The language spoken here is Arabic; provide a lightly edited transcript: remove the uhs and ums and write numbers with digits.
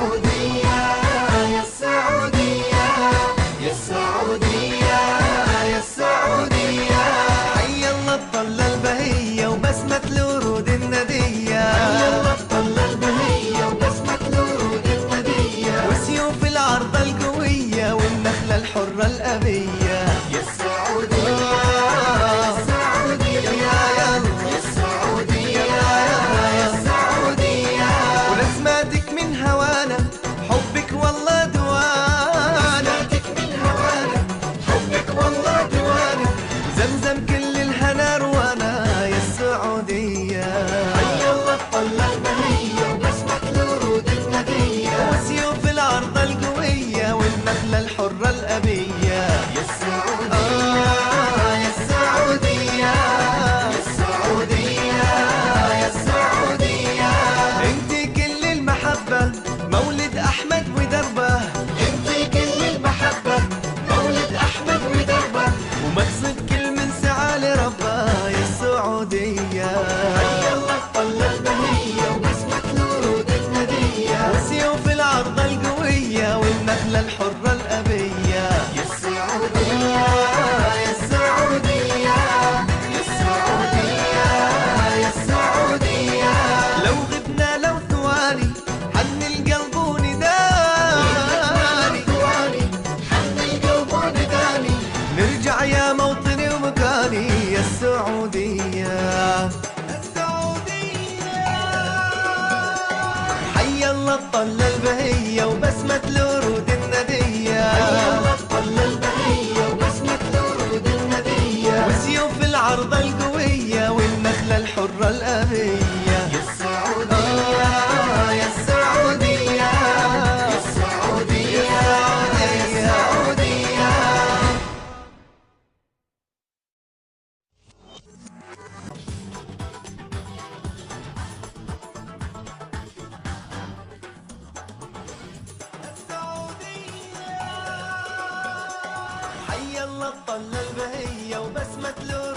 السعودية يا السعودية يا السعودية يا السعودية. حي الله الطلة البهية وبسمة الورود الندية، حي الله الطلة البهية وبسمة الورود الندية، وسيوف العرضة القوية والنخلة الحرة الأبية. يا السعودية يا السعودية يا السعودية يا السعودية. ونسماتك من هوانا حبك والله دوانا، نسماتك من هوانا حبك والله دوانا. زمزم كل الهنا روانا يا السعودية. حي الله الطلة البهية وبسمة الورود الندية، وسيوف العرضة القوية والنخلة الحرة الأبية. يا السعودية يا السعودية يا السعودية يا السعودية. انتي كل المحبة مولد أحمد ودربه، انتي كل المحبة مولد أحمد ودربه، ومقصد كل من سعى لربه يا السعودية. حي الله الطلة البهية وبسمة الورود الندية، وسيوف العرضة القوية والنخلة الحرة الأبية. يا السعودية يا السعودية يا السعودية يا السعودية. لو غبنا لو ثواني حن القلب ونداني، ثواني حن القلب ونداني، نرجع يا موطني ومكاني يا السعودية. حي الله الطلة البهية وبسمة الورود الندية، حي الله الطلة البهية وبسمة الورود الندية، وسيوف العرضة القوية والنخلة الحرة الأبية. يا السعودية يا السعودية يا السعودية يا السعودية. حي الله الطلة البهية وبسمة الورود